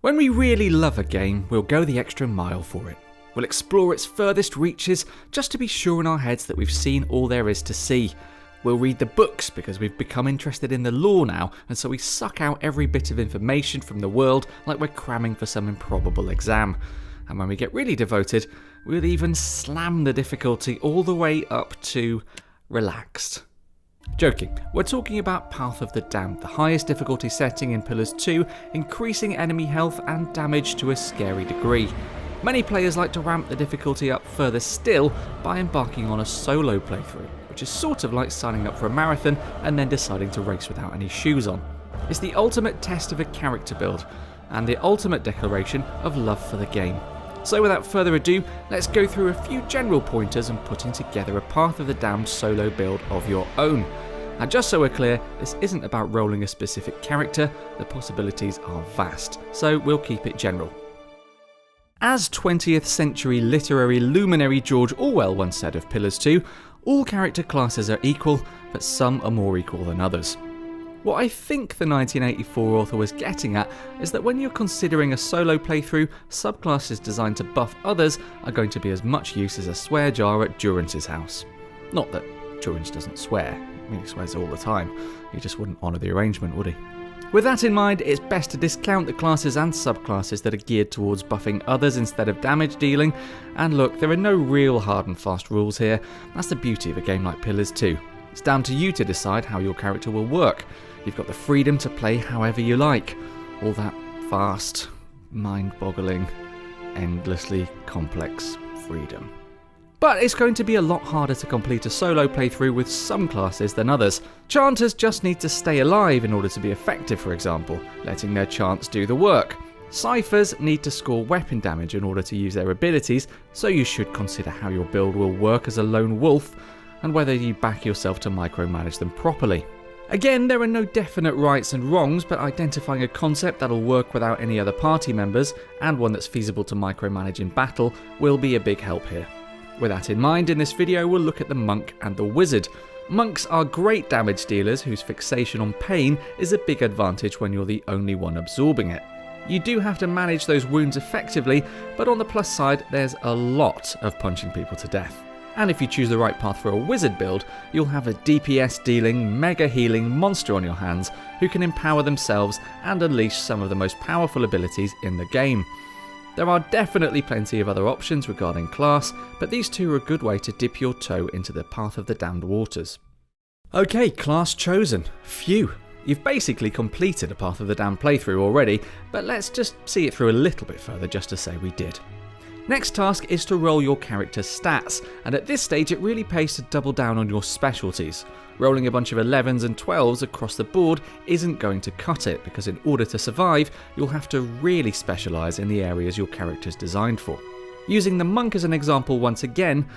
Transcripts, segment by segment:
When we really love a game, we'll go the extra mile for it. We'll explore its furthest reaches just to be sure in our heads that we've seen all there is to see. We'll read the books because we've become interested in the lore now, and so we suck out every bit of information from the world like we're cramming for some improbable exam. And when we get really devoted, we'll even slam the difficulty all the way up to relaxed. Joking, we're talking about Path of the Damned, the highest difficulty setting in Pillars 2, increasing enemy health and damage to a scary degree. Many players like to ramp the difficulty up further still by embarking on a solo playthrough, which is sort of like signing up for a marathon and then deciding to race without any shoes on. It's the ultimate test of a character build, and the ultimate declaration of love for the game. So without further ado, let's go through a few general pointers on putting together a Path of the Damned solo build of your own. And just so we're clear, this isn't about rolling a specific character, the possibilities are vast, so we'll keep it general. As 20th century literary luminary George Orwell once said of Pillars 2, all character classes are equal, but some are more equal than others. What I think the 1984 author was getting at is that when you're considering a solo playthrough, subclasses designed to buff others are going to be as much use as a swear jar at Durance's house. Not that Durance doesn't swear, I mean he swears all the time, he just wouldn't honour the arrangement, would he? With that in mind, it's best to discount the classes and subclasses that are geared towards buffing others instead of damage dealing, and look, there are no real hard and fast rules here. That's the beauty of a game like Pillars 2. It's down to you to decide how your character will work. You've got the freedom to play however you like. All that fast, mind-boggling, endlessly complex freedom. But it's going to be a lot harder to complete a solo playthrough with some classes than others. Chanters just need to stay alive in order to be effective, for example, letting their chants do the work. Ciphers need to score weapon damage in order to use their abilities, so you should consider how your build will work as a lone wolf, and whether you back yourself to micromanage them properly. Again, there are no definite rights and wrongs, but identifying a concept that'll work without any other party members, and one that's feasible to micromanage in battle, will be a big help here. With that in mind, in this video we'll look at the monk and the wizard. Monks are great damage dealers whose fixation on pain is a big advantage when you're the only one absorbing it. You do have to manage those wounds effectively, but on the plus side there's a lot of punching people to death. And if you choose the right path for a wizard build, you'll have a DPS dealing, mega healing monster on your hands who can empower themselves and unleash some of the most powerful abilities in the game. There are definitely plenty of other options regarding class, but these two are a good way to dip your toe into the Path of the Damned waters. Okay, class chosen. Phew. You've basically completed a Path of the Damned playthrough already, but let's just see it through a little bit further just to say we did. Next task is to roll your character's stats, and at this stage it really pays to double down on your specialties. Rolling a bunch of 11s and 12s across the board isn't going to cut it, because in order to survive, you'll have to really specialise in the areas your character's designed for. Using the monk as an example once again,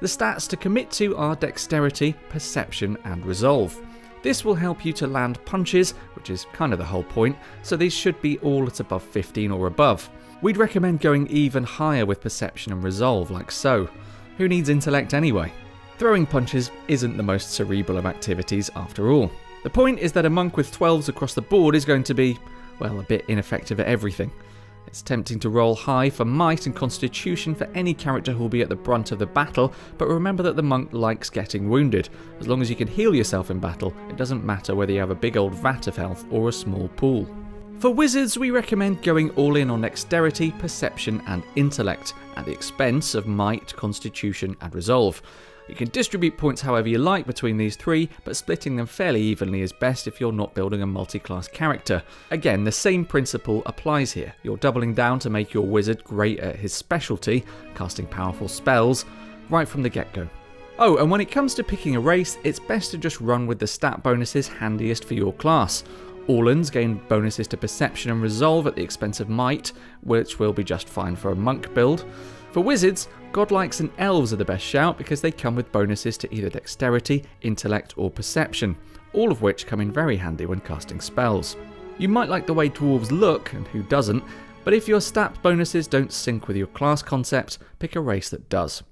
the stats to commit to are dexterity, perception and resolve. This will help you to land punches, which is kind of the whole point, so these should be all at above 15 or above. We'd recommend going even higher with perception and resolve, like so. Who needs intellect anyway? Throwing punches isn't the most cerebral of activities after all. The point is that a monk with 12s across the board is going to be, well, a bit ineffective at everything. It's tempting to roll high for might and constitution for any character who will be at the brunt of the battle, but remember that the monk likes getting wounded. As long as you can heal yourself in battle, it doesn't matter whether you have a big old vat of health or a small pool. For wizards, we recommend going all in on dexterity, perception and intellect, at the expense of might, constitution and resolve. You can distribute points however you like between these three, but splitting them fairly evenly is best if you're not building a multi-class character. Again, the same principle applies here. You're doubling down to make your wizard great at his specialty, casting powerful spells, right from the get-go. Oh, and when it comes to picking a race, it's best to just run with the stat bonuses handiest for your class. Orlans gain bonuses to perception and resolve at the expense of might, which will be just fine for a monk build. For wizards, godlikes and elves are the best shout because they come with bonuses to either dexterity, intellect or perception, all of which come in very handy when casting spells. You might like the way dwarves look, and who doesn't, but if your stat bonuses don't sync with your class concept, pick a race that does.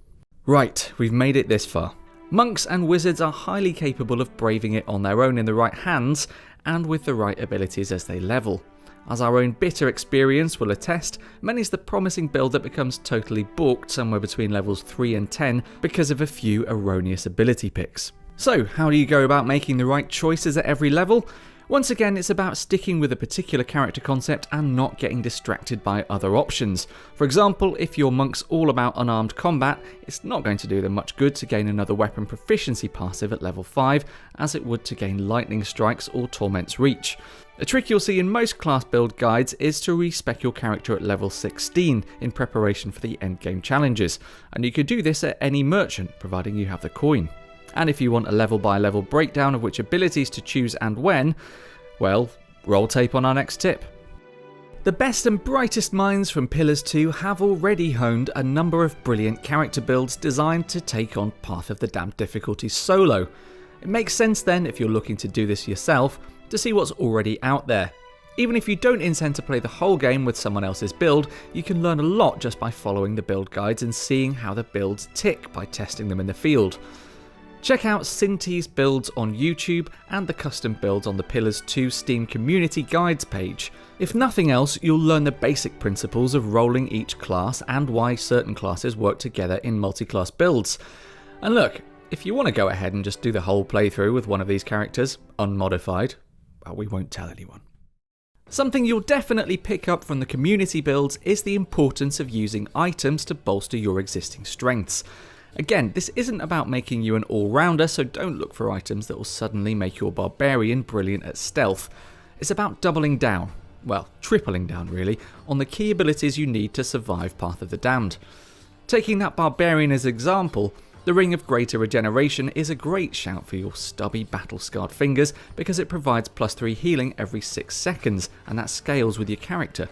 Right, we've made it this far. Monks and wizards are highly capable of braving it on their own in the right hands, and with the right abilities as they level. As our own bitter experience will attest, many's the promising build that becomes totally balked somewhere between levels 3 and 10 because of a few erroneous ability picks. So, how do you go about making the right choices at every level? Once again, it's about sticking with a particular character concept and not getting distracted by other options. For example, if your monk's all about unarmed combat, it's not going to do them much good to gain another weapon proficiency passive at level 5, as it would to gain lightning strikes or torment's reach. A trick you'll see in most class build guides is to respec your character at level 16 in preparation for the endgame challenges, and you could do this at any merchant, providing you have the coin. And if you want a level by level breakdown of which abilities to choose and when, well, roll tape on our next tip. The best and brightest minds from Pillars 2 have already honed a number of brilliant character builds designed to take on Path of the Damned difficulty solo. It makes sense then, if you're looking to do this yourself, to see what's already out there. Even if you don't intend to play the whole game with someone else's build, you can learn a lot just by following the build guides and seeing how the builds tick by testing them in the field. Check out Cinti's builds on YouTube and the custom builds on the Pillars 2 Steam Community Guides page. If nothing else, you'll learn the basic principles of rolling each class and why certain classes work together in multi-class builds. And look, if you want to go ahead and just do the whole playthrough with one of these characters, unmodified, well, we won't tell anyone. Something you'll definitely pick up from the community builds is the importance of using items to bolster your existing strengths. Again, this isn't about making you an all-rounder, so don't look for items that will suddenly make your barbarian brilliant at stealth. It's about doubling down, well, tripling down really, on the key abilities you need to survive Path of the Damned. Taking that barbarian as example, the Ring of Greater Regeneration is a great shout for your stubby battle-scarred fingers because it provides +3 healing every 6 seconds, and that scales with your character.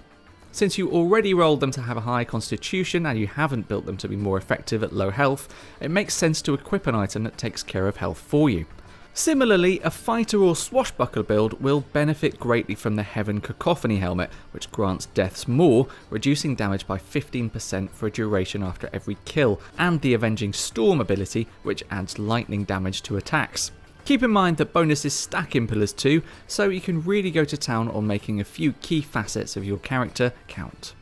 Since you already rolled them to have a high constitution and you haven't built them to be more effective at low health, it makes sense to equip an item that takes care of health for you. Similarly, a fighter or swashbuckler build will benefit greatly from the Heaven Cacophony helmet, which grants deaths more, reducing damage by 15% for a duration after every kill, and the Avenging Storm ability, which adds lightning damage to attacks. Keep in mind that bonuses stack in Pillars 2, so you can really go to town on making a few key facets of your character count.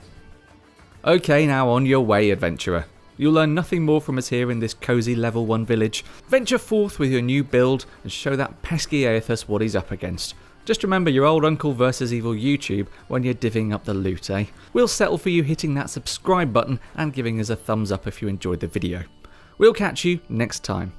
Okay, now on your way, adventurer. You'll learn nothing more from us here in this cosy level 1 village. Venture forth with your new build and show that pesky Aethus what he's up against. Just remember your old Uncle vs Evil YouTube when you're divvying up the loot, eh? We'll settle for you hitting that subscribe button and giving us a thumbs up if you enjoyed the video. We'll catch you next time.